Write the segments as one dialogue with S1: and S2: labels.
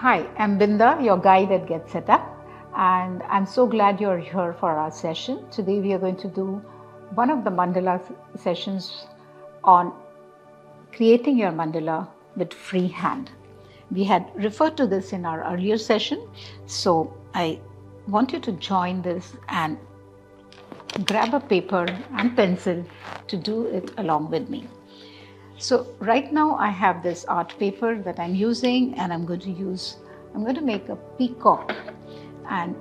S1: Hi, I'm Binda, your guide at Get Set Up, and I'm so glad you're here for our session. Today we are going to do one of the mandala sessions on creating your mandala with freehand. We had referred to this in our earlier session, so I want you to join this and grab a paper and pencil to do it along with me. So right now I have this art paper that I'm using, and I'm going to make a peacock and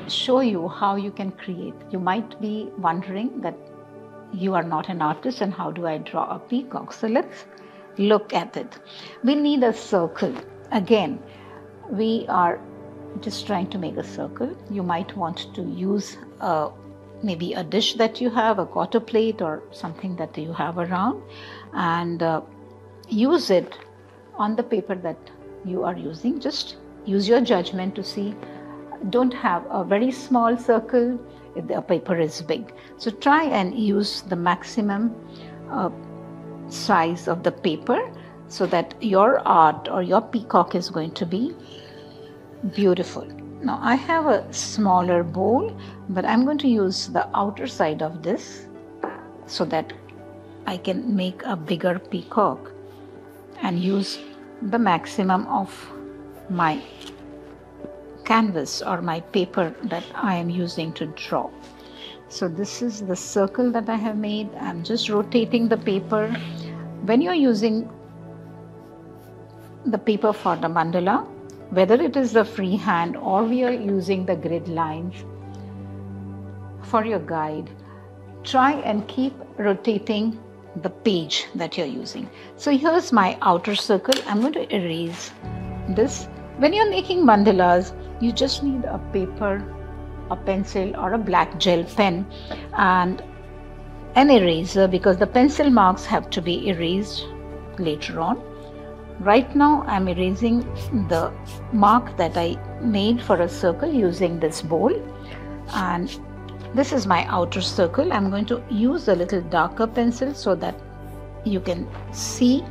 S1: show you how you can create. You might be wondering that you are not an artist and how do I draw a peacock? So let's look at it. We need a circle. Again, we are just trying to make a circle. You might want to use maybe a dish that you have, a quarter plate or something that you have around, and use it on the paper that you are using. Just use your judgment to see. Don't have a very small circle if the paper is big. So try and use the maximum size of the paper so that your art or your peacock is going to be beautiful. Now I have a smaller bowl, but I'm going to use the outer side of this so that I can make a bigger peacock and use the maximum of my canvas or my paper that I am using to draw. So this is the circle that I have made. I'm just rotating the paper. When you're using the paper for the mandala, whether it is the freehand or we are using the grid lines for your guide, try and keep rotating the page that you're using. So here's my outer circle. I'm going to erase this. When you're making mandalas, you just need a paper, a pencil or a black gel pen and an eraser, because the pencil marks have to be erased later on. Right now I'm erasing the mark that I made for a circle using this bowl, and this is my outer circle. I'm going to use a little darker pencil so that you can see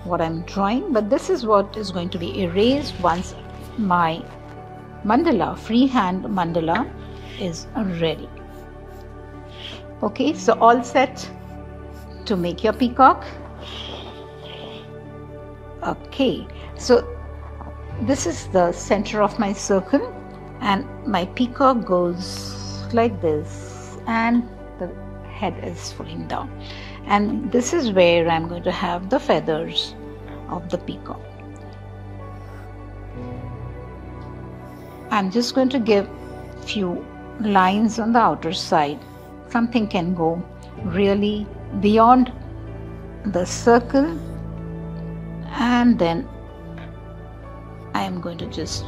S1: what I'm drawing, but this is what is going to be erased once my mandala, freehand mandala, is ready. Okay, so all set to make your peacock. Okay, so this is the center of my circle and my peacock goes like this and the head is falling down, and this is where I'm going to have the feathers of the peacock. I'm just going to give few lines on the outer side. Something can go really beyond the circle, and then I am going to just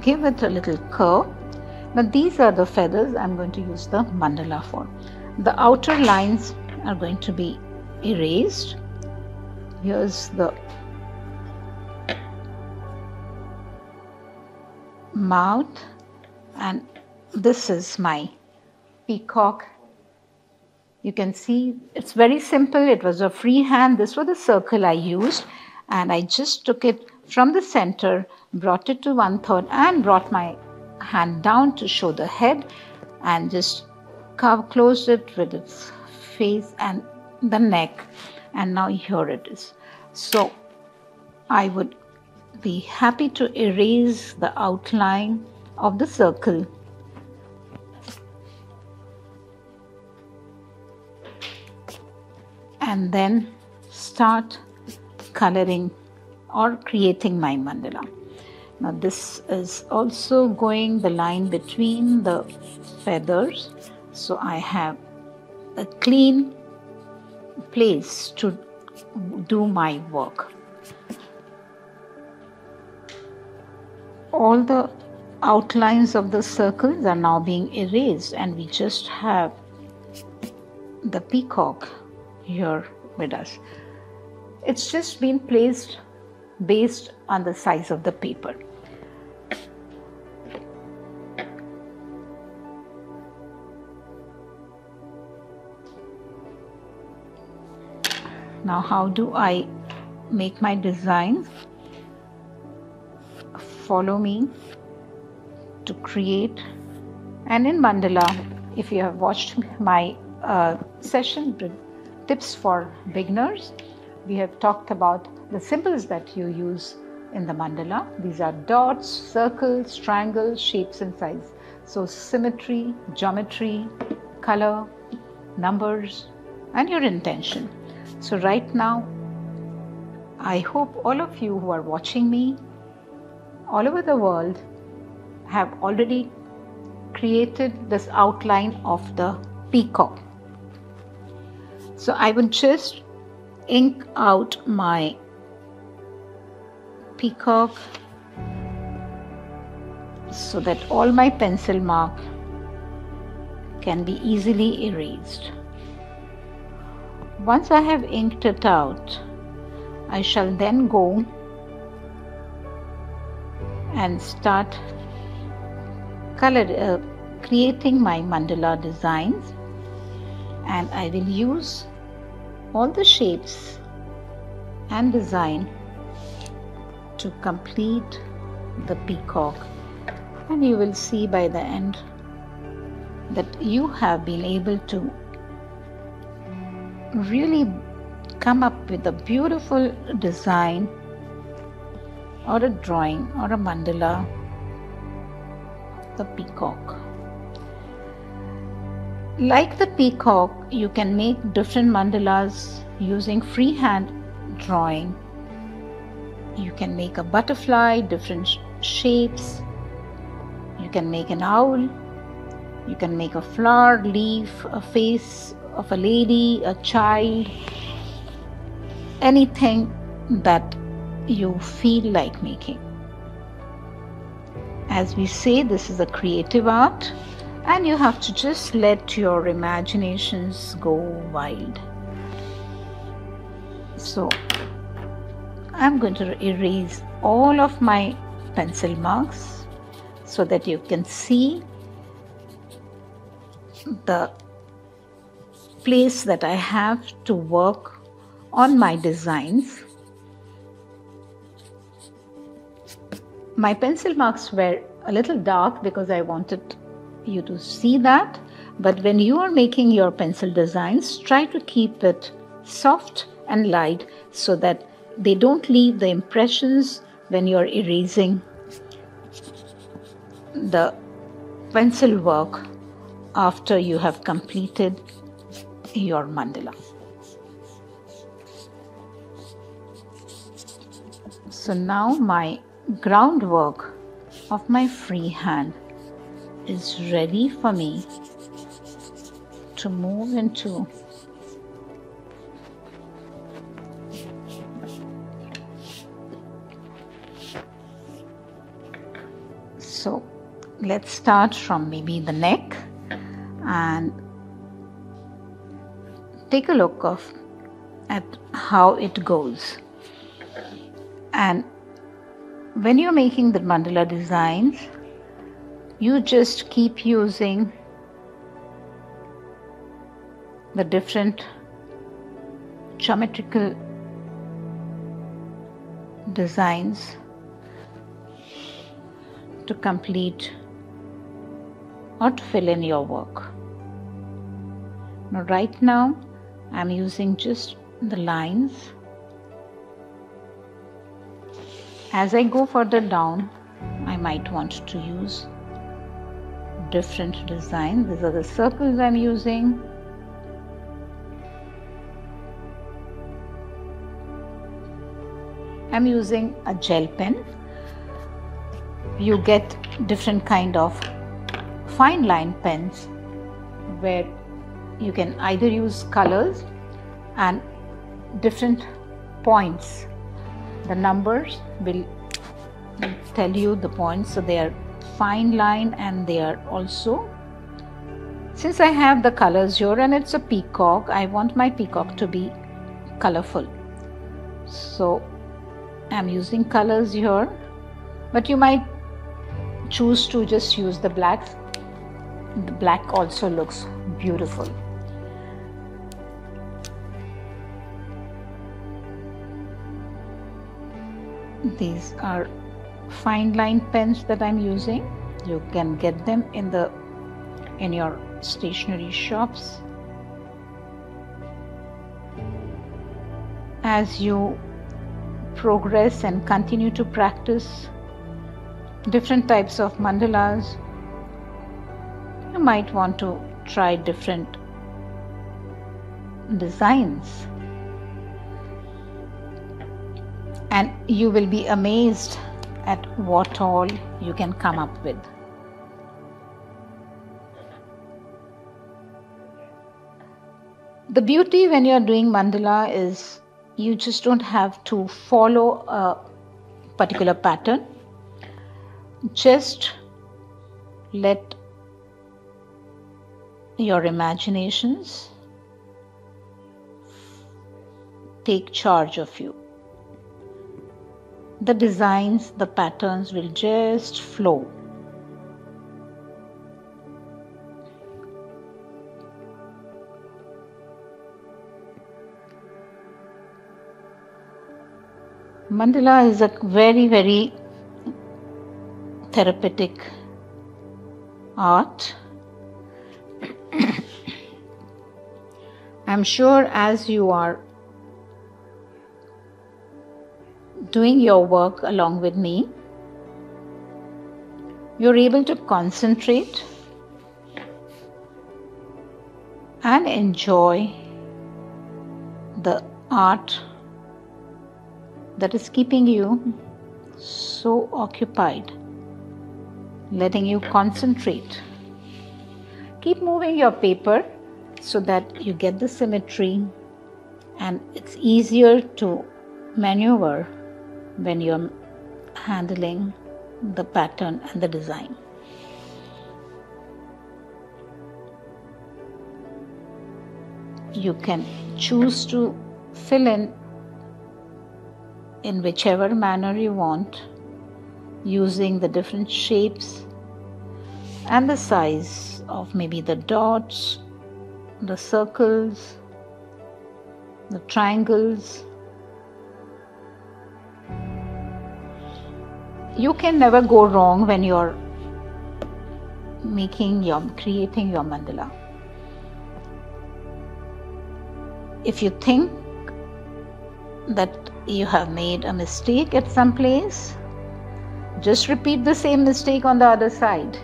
S1: give it a little curve. Now these are the feathers I'm going to use the mandala for. The outer lines are going to be erased. Here's the mouth, and this is my peacock. You can see it's very simple. It was a freehand. This was the circle I used, and I just took it from the center, brought it to 1/3 and brought my hand down to show the head and just closed it with its face and the neck, and now here it is. So I would be happy to erase the outline of the circle and then start coloring or creating my mandala. Now this is also going the line between the feathers, so I have a clean place to do my work. All the outlines of the circles are now being erased, and we just have the peacock here with us. It's just been placed based on the size of the paper. Now how do I make my designs? follow me to create. And in mandala, if you have watched my session tips for beginners, we have talked about the symbols that you use in the mandala. These are dots, circles, triangles, shapes and size. So symmetry, geometry, color, numbers, and your intention. So right now, I hope all of you who are watching me all over the world have already created this outline of the peacock. So I would just ink out my peacock so that all my pencil mark can be easily erased. Once I have inked it out, I shall then go and start creating my mandala designs, and I will use all the shapes and design to complete the peacock, and you will see by the end that you have been able to really come up with a beautiful design or a drawing or a mandala of the peacock. Like the peacock, you can make different mandalas using freehand drawing. You can make a butterfly, different shapes. You can make an owl. You can make a flower, leaf, a face of a lady, a child, anything that you feel like making. As we say, this is a creative art, and you have to just let your imaginations go wild. So I'm going to erase all of my pencil marks so that you can see the place that I have to work on my designs. My pencil marks were a little dark because I wanted you to see that, but when you are making your pencil designs, try to keep it soft and light so that they don't leave the impressions when you're erasing the pencil work after you have completed your mandala. So now my groundwork of my freehand is ready for me to move into so let's start from maybe the neck and take a look at how it goes. And when you're making the mandala designs, you just keep using the different geometrical designs to complete or to fill in your work. Now, right now, I'm using just the lines. As I go further down, I might want to use different designs. These are the circles I'm using. I'm using a gel pen. You get different kind of fine line pens where you can either use colors and different points. The numbers will tell you the points, so they are fine line and they are also, since I have the colors here and it's a peacock, I want my peacock to be colorful. So I'm using colors here, but you might choose to just use the blacks. The black also looks beautiful. These are fine line pens that I'm using. You can get them in your stationery shops. As you progress and continue to practice different types of mandalas, you might want to try different designs, and you will be amazed at what all you can come up with. The beauty when you're doing mandala is you just don't have to follow a particular pattern. Just let your imaginations take charge of you. The designs, the patterns will just flow. Mandala is a very, very therapeutic art. I'm sure as you are doing your work along with me, you're able to concentrate and enjoy the art that is keeping you so occupied, letting you concentrate. Keep moving your paper so that you get the symmetry, and it's easier to maneuver when you're handling the pattern and the design. You can choose to fill in whichever manner you want, using the different shapes and the size of maybe the dots, the circles, the triangles. You can never go wrong when you're creating your mandala. If you think that you have made a mistake at some place, just repeat the same mistake on the other side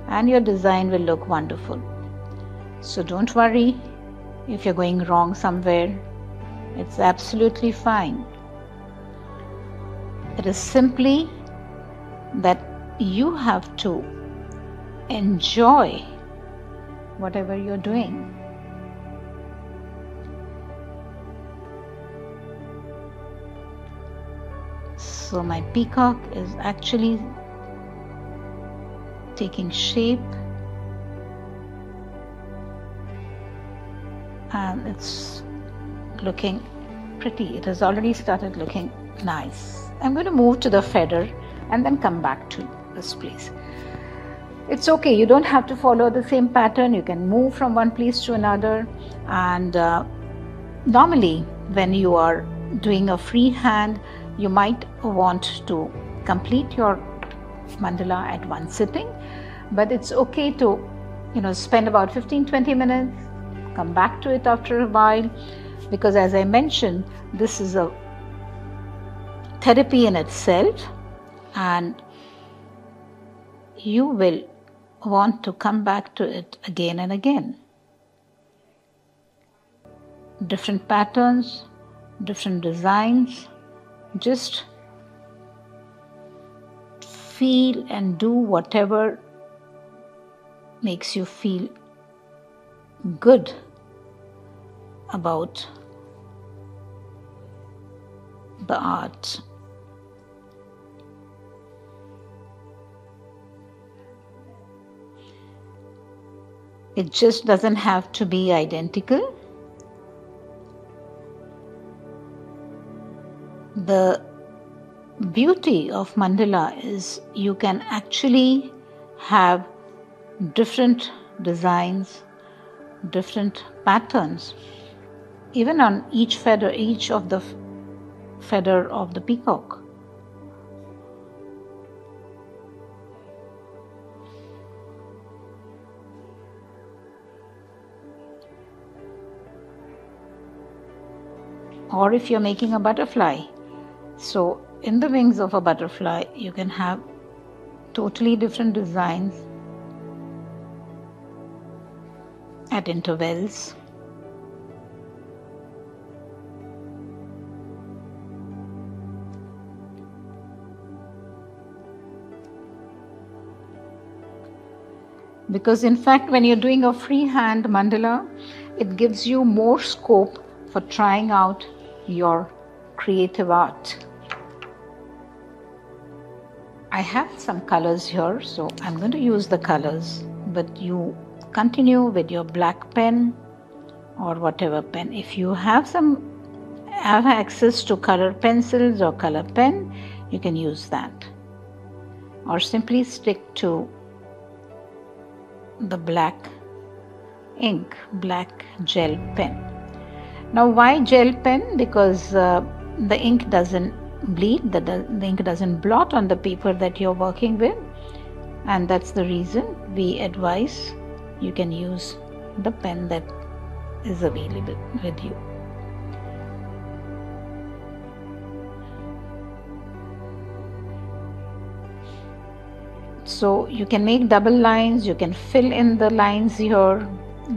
S1: and your design will look wonderful. So don't worry if you're going wrong somewhere. It's absolutely fine. It is simply that you have to enjoy whatever you're doing. So my peacock is actually taking shape, and it's looking pretty. It has already started looking nice. I'm going to move to the feather and then come back to this place. It's okay, you don't have to follow the same pattern. You can move from one place to another, and normally when you are doing a free hand, you might want to complete your mandala at one sitting, but it's okay to spend about 15-20 minutes, come back to it after a while, because as I mentioned, this is a therapy in itself, and you will want to come back to it again and again. Different patterns, different designs, just feel and do whatever makes you feel good about the art. It just doesn't have to be identical. The beauty of mandala is you can actually have different designs, different patterns, even on each feather, each of the feather of the peacock. or if you're making a butterfly. So in the wings of a butterfly, you can have totally different designs at intervals. Because in fact, when you're doing a freehand mandala, it gives you more scope for trying out your creative art. I have some colors here, so I'm going to use the colors, but you continue with your black pen or whatever pen. If you have access to color pencils or color pen, you can use that, or simply stick to the black ink, black gel pen. Now why gel pen? Because the ink doesn't bleed, the ink doesn't blot on the paper that you're working with, and that's the reason we advise you can use the pen that is available with you. So you can make double lines, you can fill in the lines here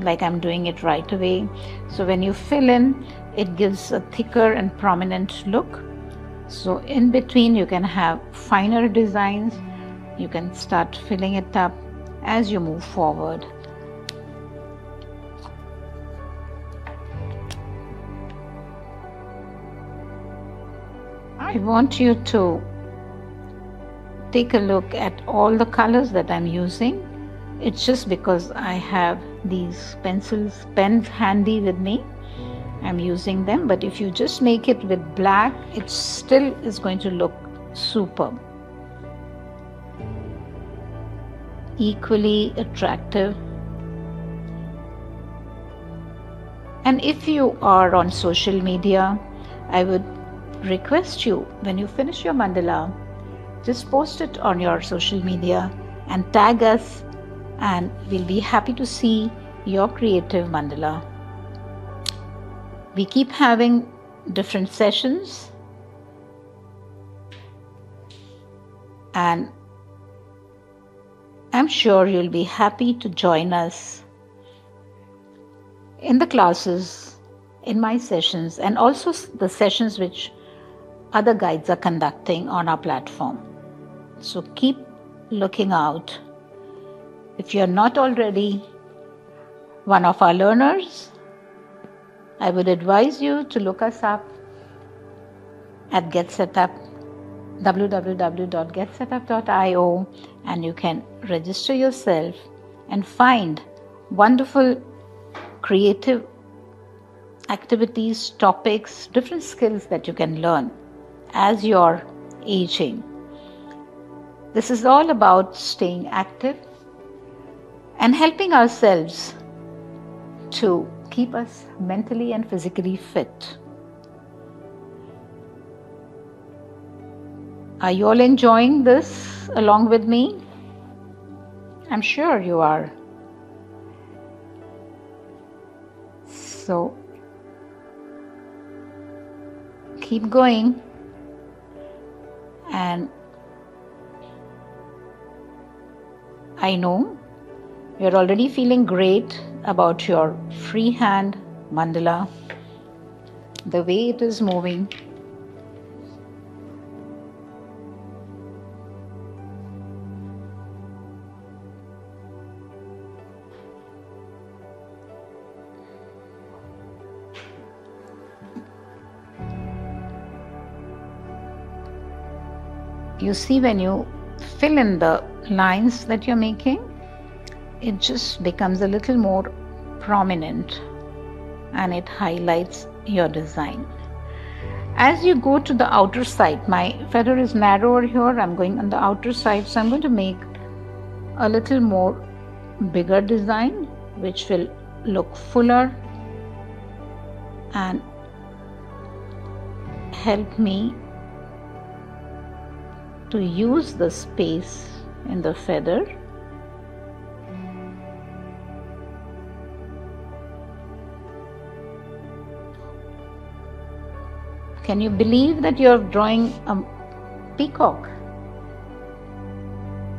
S1: like I'm doing it right away. So when you fill in, it gives a thicker and prominent look. So in between you can have finer designs. You can start filling it up as you move forward. I want you to take a look at all the colors that I'm using. It's just because I have these pens handy with me, I'm using them. But if you just make it with black, it still is going to look superb, equally attractive. And if you are on social media, I would request you, when you finish your mandala, just post it on your social media and tag us, and we'll be happy to see your creative mandala. We keep having different sessions, and I'm sure you'll be happy to join us in the classes, in my sessions, and also the sessions which other guides are conducting on our platform. So keep looking out. If you're not already one of our learners, I would advise you to look us up at GetSetup, www.getsetup.io, and you can register yourself and find wonderful creative activities, topics, different skills that you can learn as you're aging. This is all about staying active and helping ourselves to keep us mentally and physically fit. Are you all enjoying this along with me? I'm sure you are. So keep going, and I know you're already feeling great about your freehand mandala, the way it is moving. You see, when you fill in the lines that you're making, it just becomes a little more prominent and it highlights your design. As you go to the outer side, my feather is narrower here, I'm going on the outer side, so I'm going to make a little more bigger design which will look fuller and help me to use the space in the feather. Can you believe that you're drawing a peacock?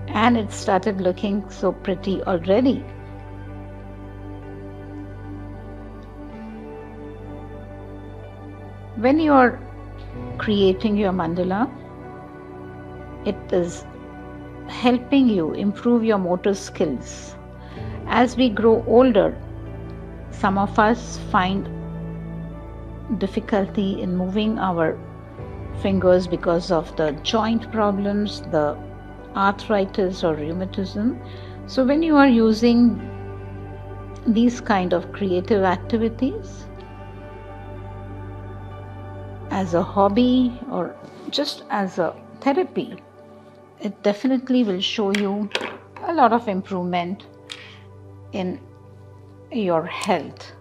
S1: And it started looking so pretty already. When you are creating your mandala, it is helping you improve your motor skills. As we grow older, some of us find difficulty in moving our fingers because of the joint problems, the arthritis or rheumatism. So when you are using these kind of creative activities as a hobby or just as a therapy, it definitely will show you a lot of improvement in your health.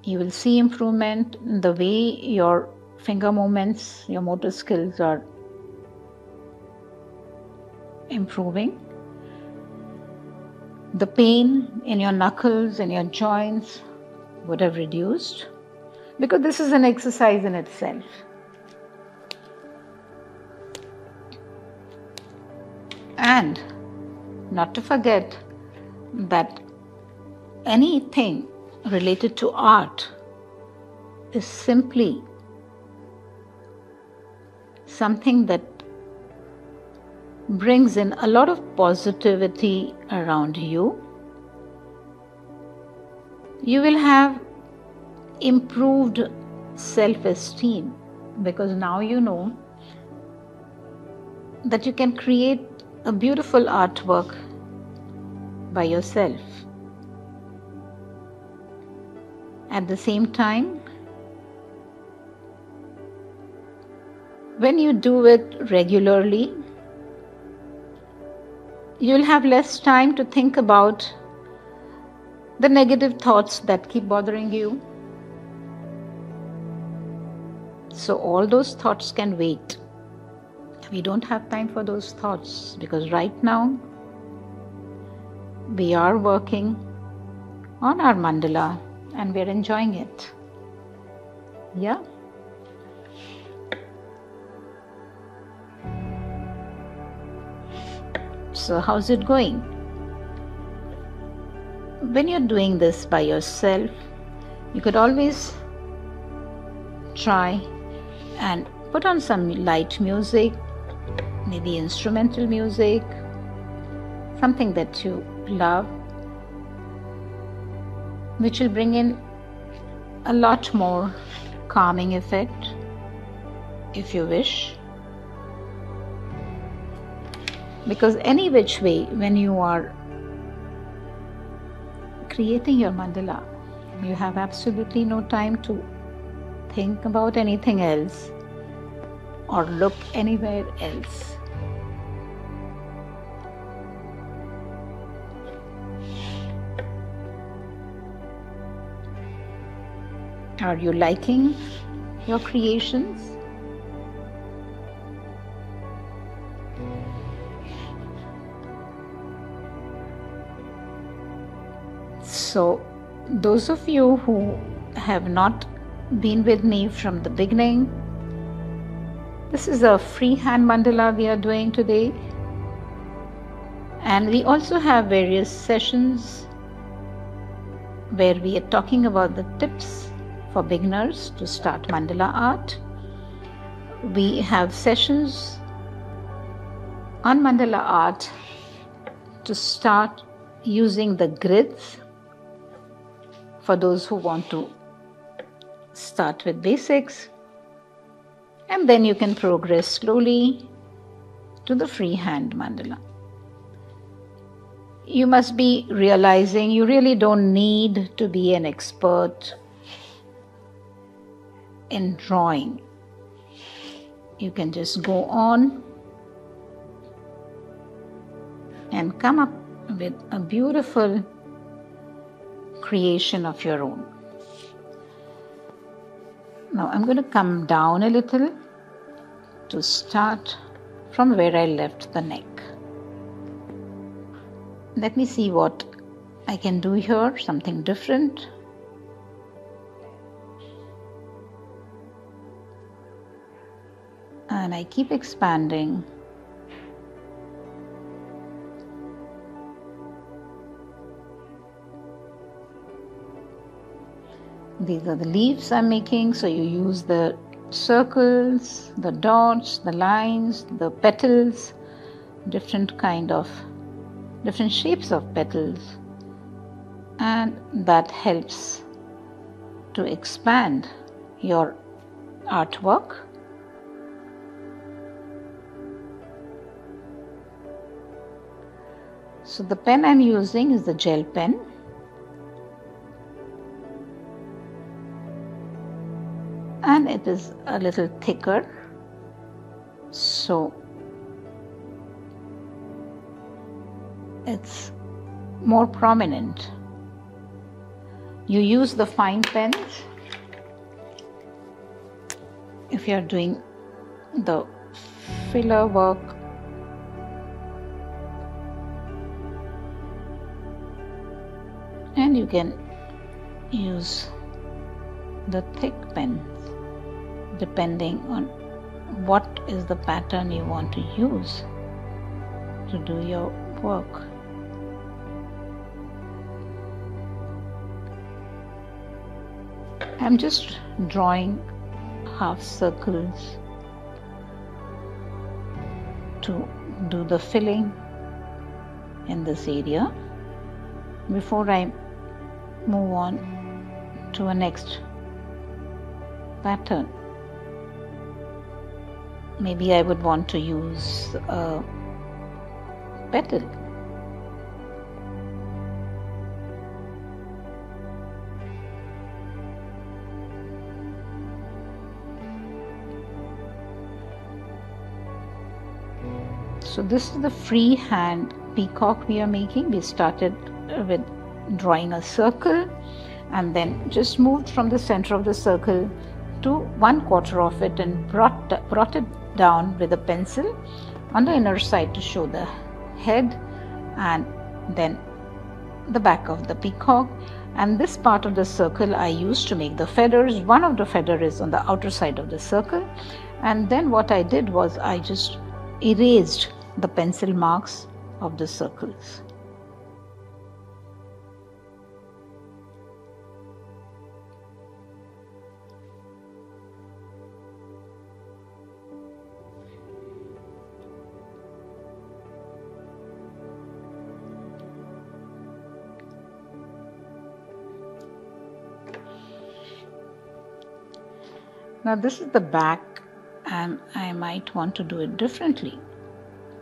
S1: You will see improvement in the way your finger movements, your motor skills are improving. The pain in your knuckles and your joints would have reduced, because this is an exercise in itself. And not to forget that anything related to art is simply something that brings in a lot of positivity around you. You will have improved self-esteem, because now you know that you can create a beautiful artwork by yourself. At the same time, when you do it regularly, you'll have less time to think about the negative thoughts that keep bothering you. So all those thoughts can wait. We don't have time for those thoughts, because right now we are working on our mandala and we're enjoying it. Yeah. So how's it going? When you're doing this by yourself, you could always try and put on some light music, maybe instrumental music, something that you love, which will bring in a lot more calming effect if you wish. Because any which way, when you are creating your mandala, you have absolutely no time to think about anything else or look anywhere else. Are you liking your creations? So, those of you who have not been with me from the beginning, this is a freehand mandala we are doing today. And we also have various sessions where we are talking about the tips for beginners to start mandala art. We have sessions on mandala art to start using the grids for those who want to start with basics, and then you can progress slowly to the freehand mandala. You must be realizing you really don't need to be an expert in drawing. You can just go on and come up with a beautiful creation of your own. Now I'm going to come down a little to start from where I left the neck. Let me see what I can do here, something different. and I keep expanding. These are the leaves I'm making, so you use the circles, the dots, the lines, the petals, different shapes of petals, and that helps to expand your artwork. So the pen I'm using is the gel pen. And it is a little thicker, so it's more prominent. You use the fine pens if you are doing the filler work. And you can use the thick pens depending on what is the pattern you want to use to do your work. I'm just drawing half circles to do the filling in this area before I move on to a next pattern. Maybe I would want to use a petal. So this is the freehand peacock we are making. We started with drawing a circle and then just moved from the center of the circle to 1/4 of it and brought it down with a pencil on the inner side to show the head and then the back of the peacock. And this part of the circle I used to make the feathers. One of the feather is on the outer side of the circle, and then what I did was I just erased the pencil marks of the circles. Now this is the back, and I might want to do it differently.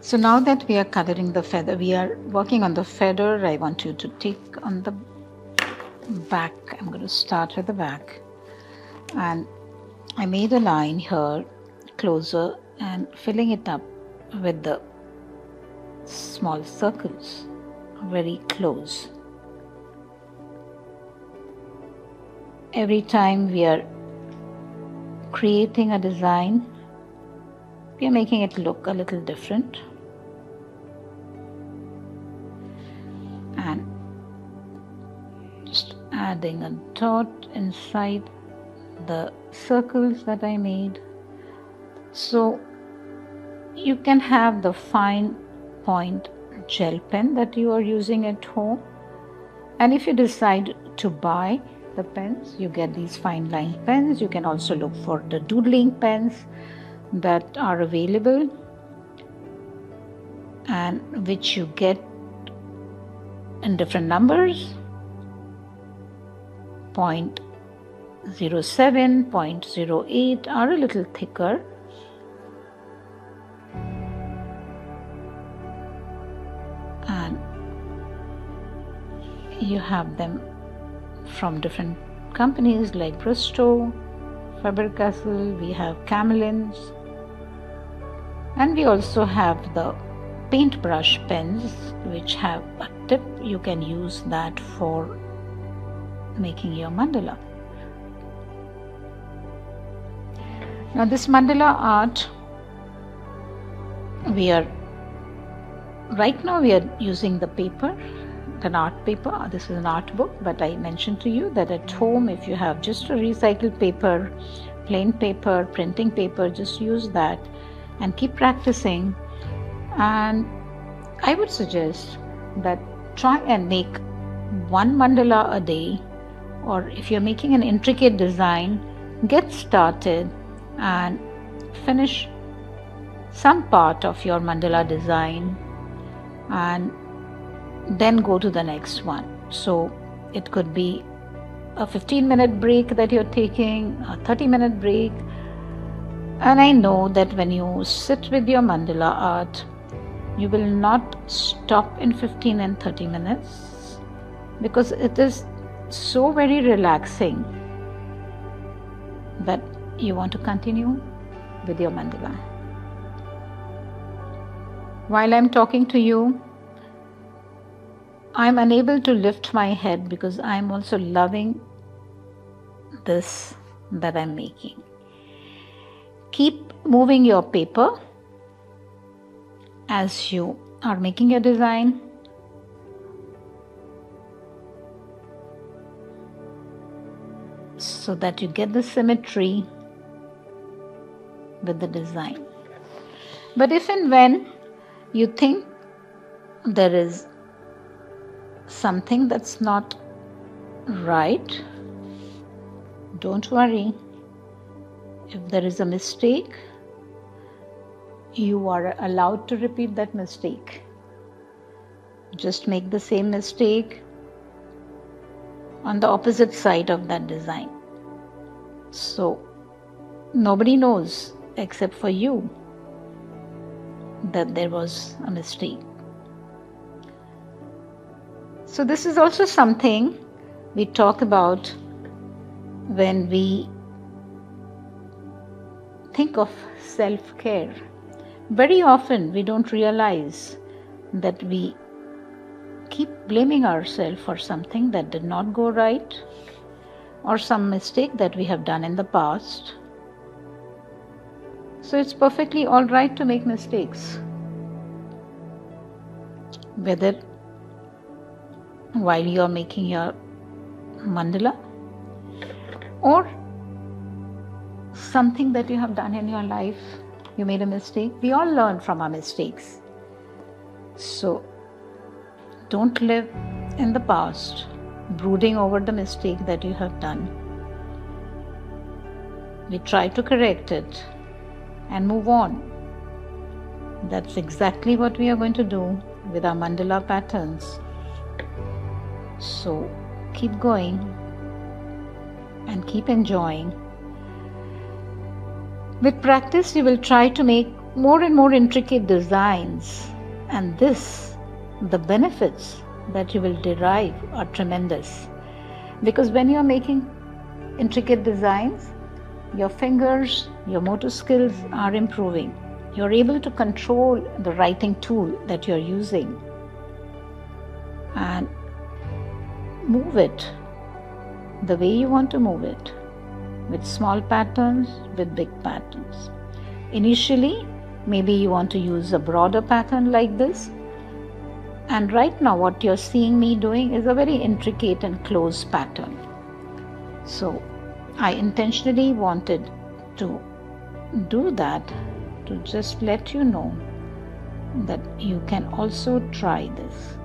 S1: So now that we are coloring the feather, we are working on the feather, I want you to take on the back. I'm going to start with the back, and I made a line here closer and filling it up with the small circles very close. Every time we are creating a design, we are making it look a little different. And just adding a dot inside the circles that I made. So you can have the fine point gel pen that you are using at home, and if you decide to buy the pens, you get these fine line pens. You can also look for the doodling pens that are available and which you get in different numbers. 0.07, 0.08 are a little thicker. And you have them from different companies like Bristow, Faber-Castell, we have Camelins, and we also have the paintbrush pens which have a tip. You can use that for making your mandala. Now this mandala art, right now we are using the paper, an art paper. This is an art book, but I mentioned to you that at home, if you have just a recycled paper plain paper, printing paper, just use that and keep practicing. And I would suggest that try and make one mandala a day, or if you're making an intricate design, get started and finish some part of your mandala design and then go to the next one. So it could be a 15-minute break that you're taking, a 30-minute break. And I know that when you sit with your mandala art, you will not stop in 15 and 30 minutes because it is so very relaxing that you want to continue with your mandala. While I'm talking to you, I'm unable to lift my head because I'm also loving this that I'm making. Keep moving your paper as you are making your design. So that you get the symmetry with the design. But if and when you think there is something that's not right, don't worry. If there is a mistake, you are allowed to repeat that mistake. Just make the same mistake on the opposite side of that design. So nobody knows except for you that there was a mistake. So this is also something we talk about when we think of self-care. Very often we don't realize that we keep blaming ourselves for something that did not go right or some mistake that we have done in the past. So it's perfectly all right to make mistakes, whether while you're making your mandala or something that you have done in your life. You made a mistake. We all learn from our mistakes. So don't live in the past, brooding over the mistake that you have done. We try to correct it and move on. That's exactly what we are going to do with our mandala patterns. So keep going and keep enjoying. With practice, you will try to make more and more intricate designs, and the benefits that you will derive are tremendous. Because when you are making intricate designs, your fingers, your motor skills are improving. You're able to control the writing tool that you're using and move it the way you want to move it, with small patterns, with big patterns. Initially, maybe you want to use a broader pattern like this. And right now what you're seeing me doing is a very intricate and close pattern. So I intentionally wanted to do that to just let you know that you can also try this.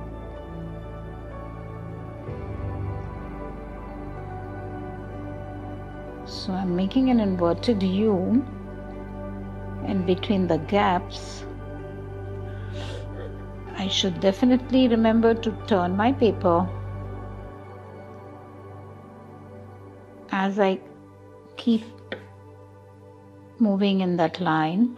S1: So I'm making an inverted U in between the gaps. I should definitely remember to turn my paper as I keep moving in that line.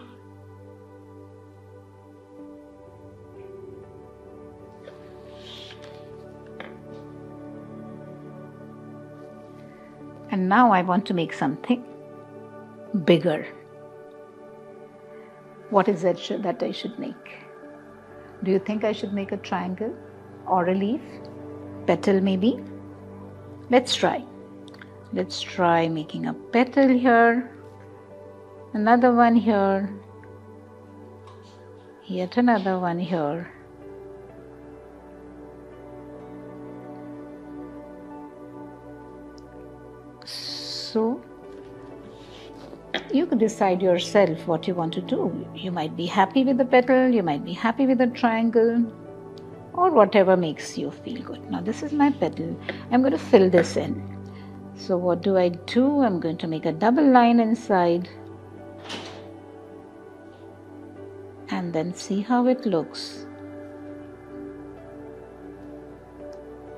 S1: And now I want to make something bigger. What is it that I should make? Do you think I should make a triangle or a leaf? Petal maybe? Let's try. Let's try making a petal here, another one here, yet another one here. So you could decide yourself what you want to do. You might be happy with the petal, you might be happy with the triangle, or whatever makes you feel good. Now this is my petal. I'm going to fill this in. So what do? I'm going to make a double line inside and then see how it looks.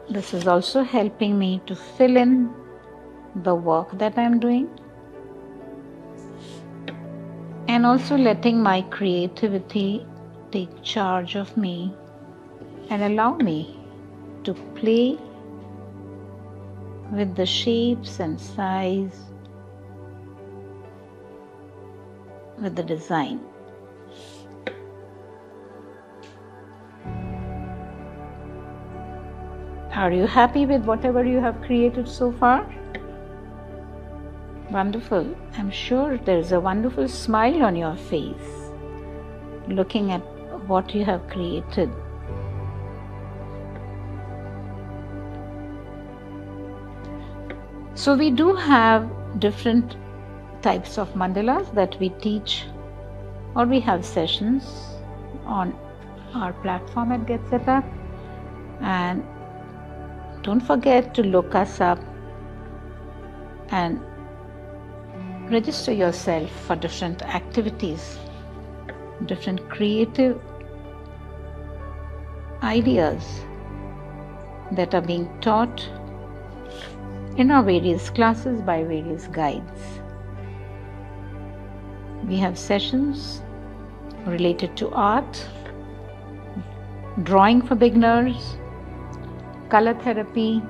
S1: This is also helping me to fill in the work that I'm doing, and also letting my creativity take charge of me and allow me to play with the shapes and size, with the design. Are you happy with whatever you have created so far? Wonderful. I'm sure there's a wonderful smile on your face looking at what you have created. So we do have different types of mandalas that we teach, or we have sessions on our platform at Get Set Up. And don't forget to look us up and register yourself for different activities, different creative ideas that are being taught in our various classes by various guides. We have sessions related to art, drawing for beginners, color therapy,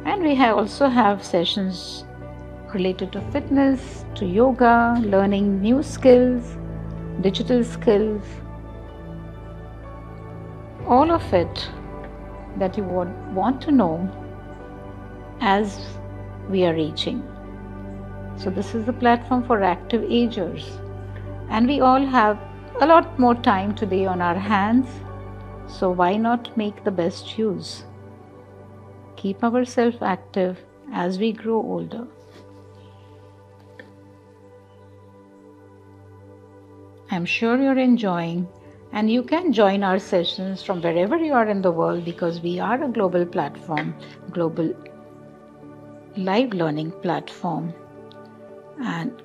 S1: and we also have sessions related to fitness, to yoga, learning new skills, digital skills, all of it that you would want to know as we are aging. So this is the platform for active agers, and we all have a lot more time today on our hands, so why not make the best use? Keep ourselves active as we grow older. I'm sure you're enjoying, and you can join our sessions from wherever you are in the world, because we are a global platform, global live learning platform. And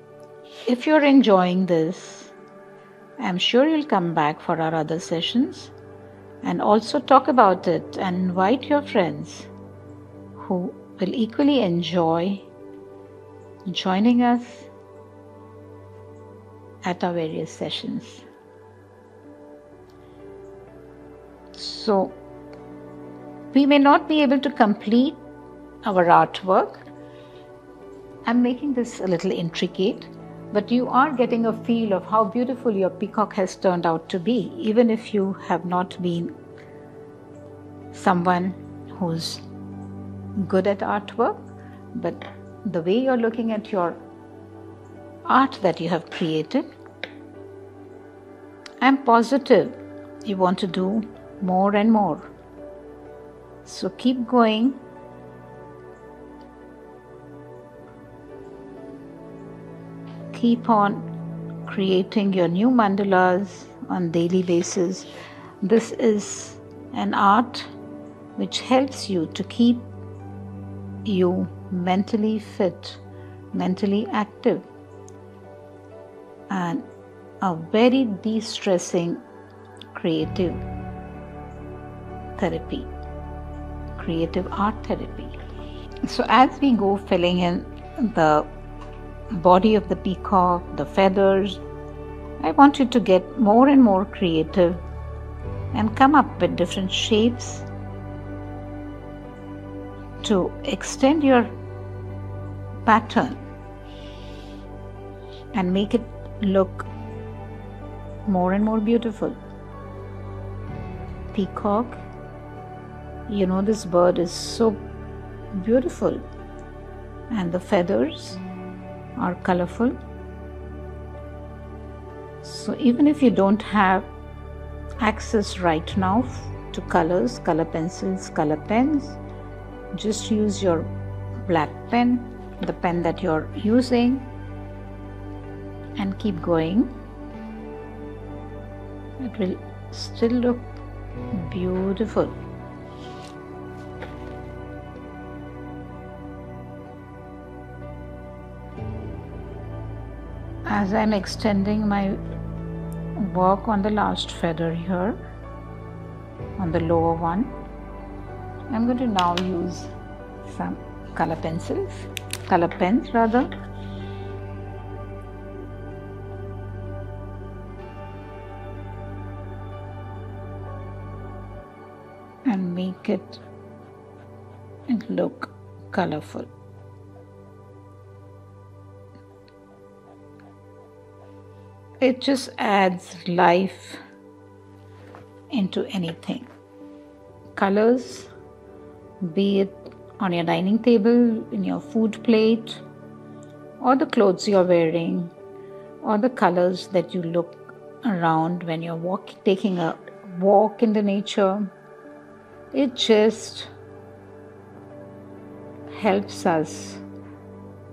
S1: if you're enjoying this, I'm sure you'll come back for our other sessions and also talk about it and invite your friends who will equally enjoy joining us at our various sessions. So we may not be able to complete our artwork. I'm making this a little intricate, but you are getting a feel of how beautiful your peacock has turned out to be, even if you have not been someone who's good at artwork. But the way you're looking at your art that you have created, I'm positive you want to do more and more. So keep going. Keep on creating your new mandalas on daily basis. This is an art which helps you to keep you mentally fit, mentally active, and a very de-stressing creative therapy, creative art therapy. So as we go filling in the body of the peacock, the feathers, I want you to get more and more creative and come up with different shapes to extend your pattern and make it look more and more beautiful. Peacock, you know, this bird is so beautiful, and the feathers are colorful. So even if you don't have access right now to colors, color pencils, color pens, just use your black pen, the pen that you're using, and keep going. It will still look beautiful. As I'm extending my work on the last feather here, on the lower one, I'm going to now use some color pens rather. And make it look colorful. It just adds life into anything. Colors, be it on your dining table, in your food plate, or the clothes you're wearing, or the colors that you look around when you're taking a walk in the nature. It just helps us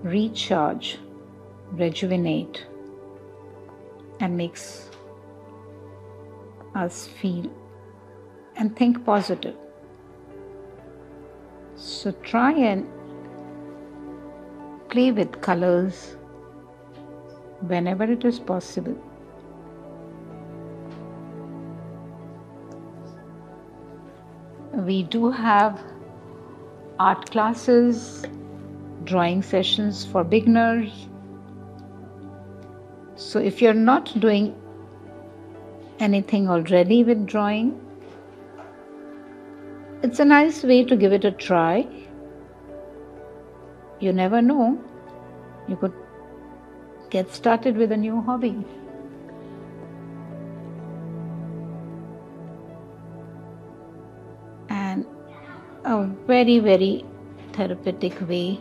S1: recharge, rejuvenate, and makes us feel and think positive. So try and play with colors whenever it is possible. We do have art classes, drawing sessions for beginners. So if you're not doing anything already with drawing, it's a nice way to give it a try. You never know, you could get started with a new hobby. And a very, very therapeutic way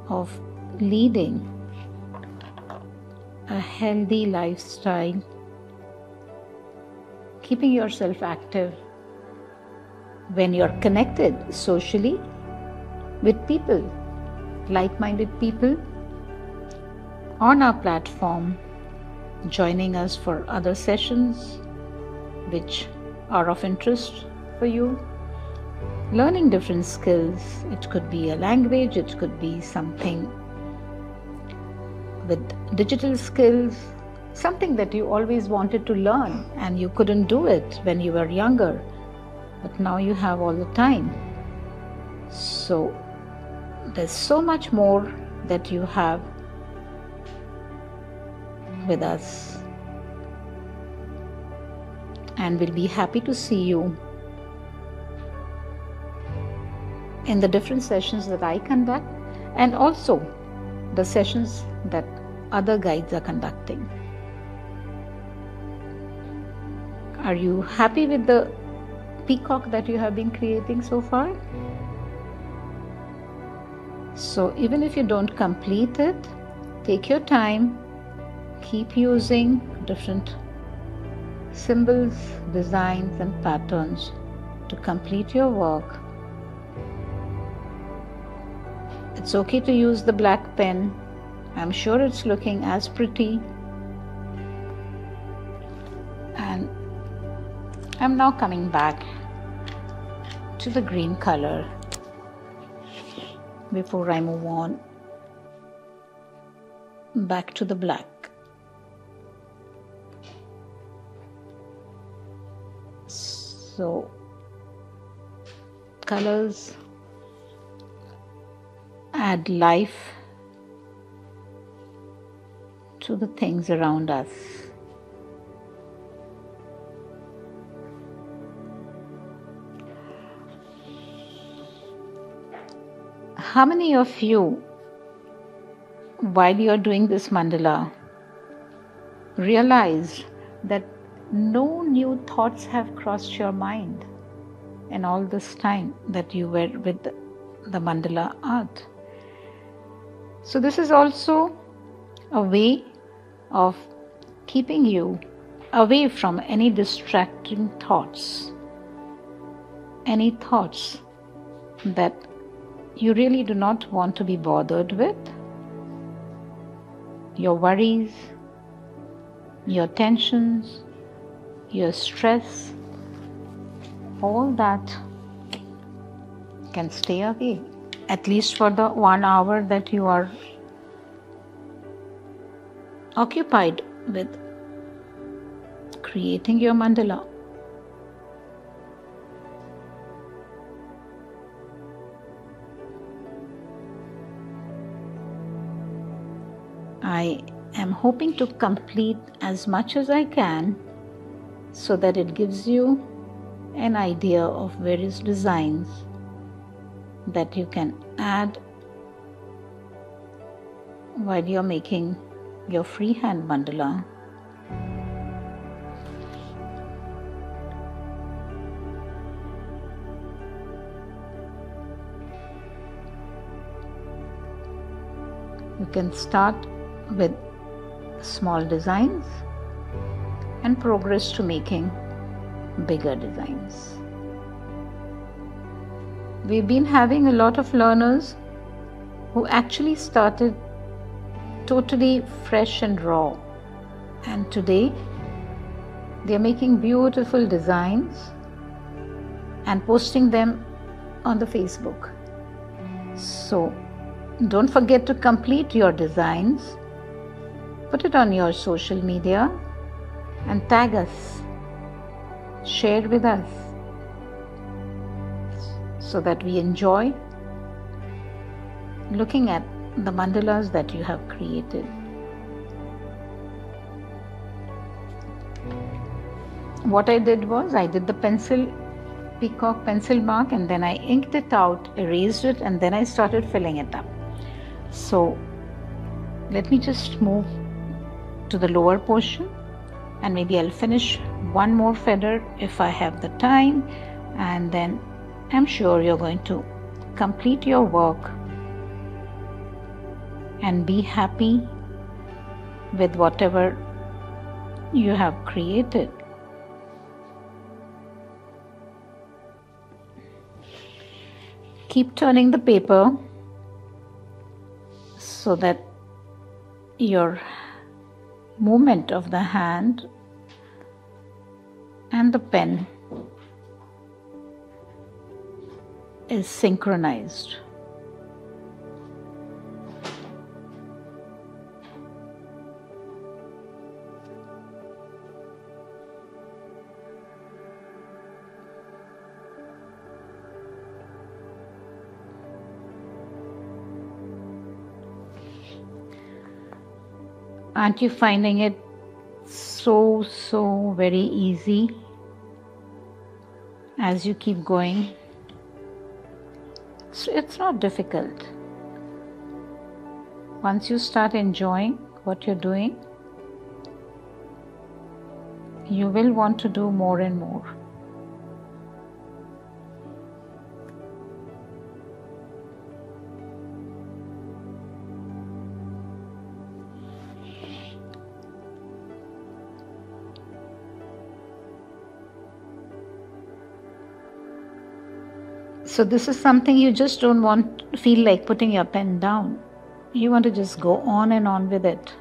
S1: of leading a healthy lifestyle, keeping yourself active when you're connected socially with people, like-minded people on our platform, joining us for other sessions which are of interest for you, learning different skills. It could be a language, it could be something with digital skills, something that you always wanted to learn and you couldn't do it when you were younger, but now you have all the time. So there's so much more that you have with us, and we'll be happy to see you in the different sessions that I conduct, and also the sessions that other guides are conducting. Are you happy with the peacock that you have been creating so far? So even if you don't complete it, take your time, keep using different symbols, designs and patterns to complete your work. It's okay to use the black pen. I'm sure it's looking as pretty. And I'm now coming back to the green color before I move on back to the black. So colors add life to the things around us. How many of you, while you're doing this mandala, realized that no new thoughts have crossed your mind in all this time that you were with the mandala art? So this is also a way of keeping you away from any distracting thoughts, any thoughts that you really do not want to be bothered with. your worries, your tensions, your stress, all that can stay away, at least for the 1 hour that you are occupied with creating your mandala. I am hoping to complete as much as I can so that it gives you an idea of various designs that you can add while you're making your freehand mandala. You can start with small designs and progress to making bigger designs. We've been having a lot of learners who actually started totally fresh and raw, and today they're making beautiful designs and posting them on the Facebook. So don't forget to complete your designs, put it on your social media and tag us, share with us so that we enjoy looking at the mandalas that you have created. What I did was I did the peacock pencil mark, and then I inked it out, erased it, and then I started filling it up. So let me just move to the lower portion, and maybe I'll finish one more feather if I have the time, and then I'm sure you're going to complete your work and be happy with whatever you have created. Keep turning the paper so that your movement of the hand and the pen is synchronized. Aren't you finding it so very easy as you keep going? So it's not difficult. Once you start enjoying what you're doing, you will want to do more and more. So this is something you just don't want to feel like putting your pen down. You want to just go on and on with it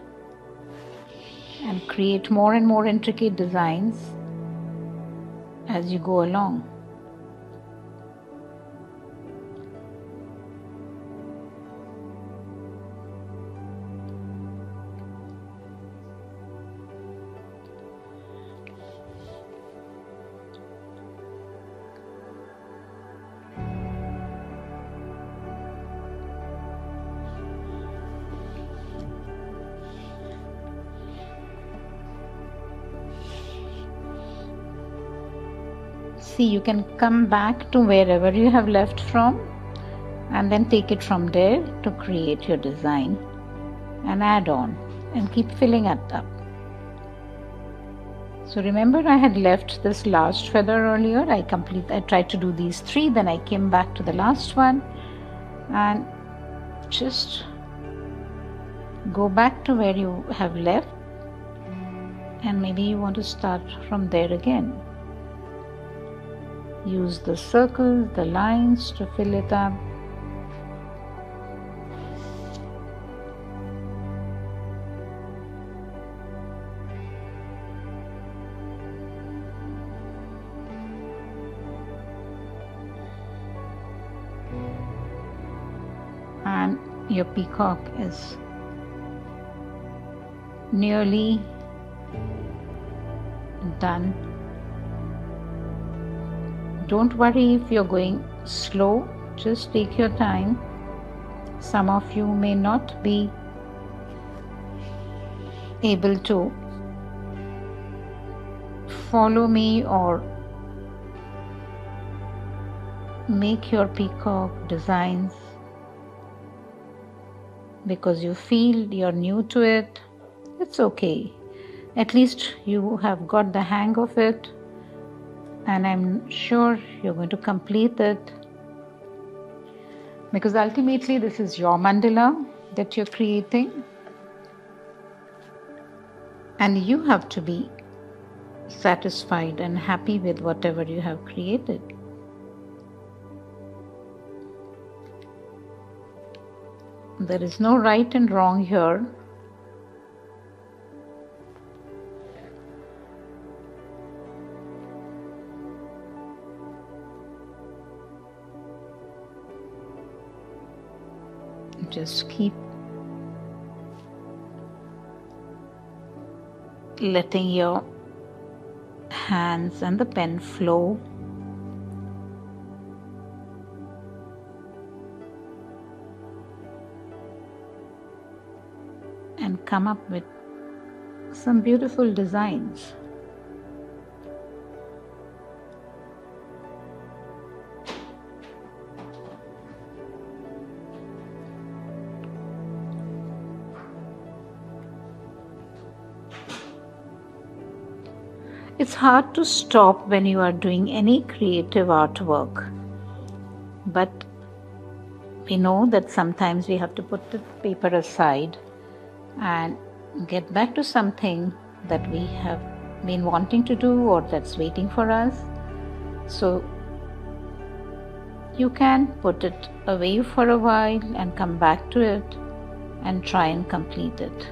S1: and create more and more intricate designs as you go along. See, you can come back to wherever you have left from and then take it from there to create your design and add on and keep filling it up. So remember, I had left this last feather earlier. I tried to do these 3, then I came back to the last one and just go back to where you have left, and maybe you want to start from there again. Use the circles, the lines to fill it up. your peacock is nearly done. Don't worry if you're going slow, just take your time. Some of you may not be able to follow me or make your peacock designs because you feel you're new to it. It's okay. At least you have got the hang of it, and I'm sure you're going to complete it, because ultimately this is your mandala that you're creating, and you have to be satisfied and happy with whatever you have created. There is no right and wrong here. Just keep letting your hands and the pen flow. And come up with some beautiful designs. It's hard to stop when you are doing any creative artwork, but we know that sometimes we have to put the paper aside and get back to something that we have been wanting to do or that's waiting for us. So you can put it away for a while and come back to it and try and complete it.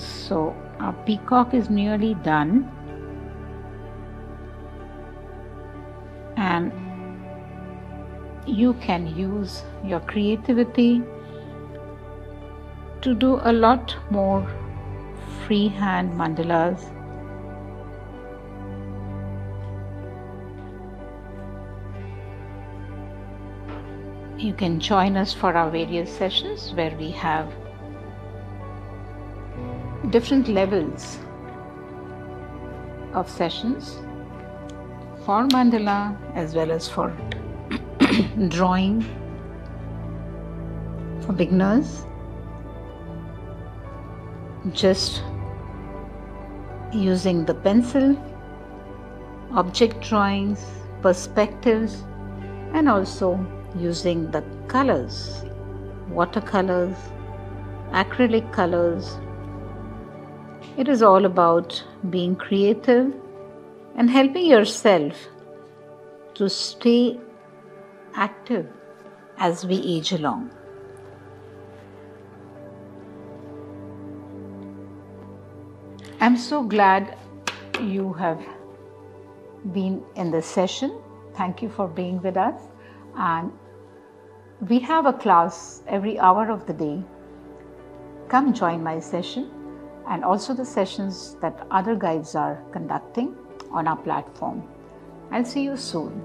S1: So our peacock is nearly done, and you can use your creativity to do a lot more freehand mandalas. You can join us for our various sessions where we have different levels of sessions for mandala as well as for drawing for beginners. Just using the pencil, object drawings, perspectives, and also using the colors, watercolors, acrylic colors. It is all about being creative and helping yourself to stay active as we age along. I'm so glad you have been in this session. Thank you for being with us. And we have a class every hour of the day. Come join my session and also the sessions that other guides are conducting on our platform. I'll see you soon.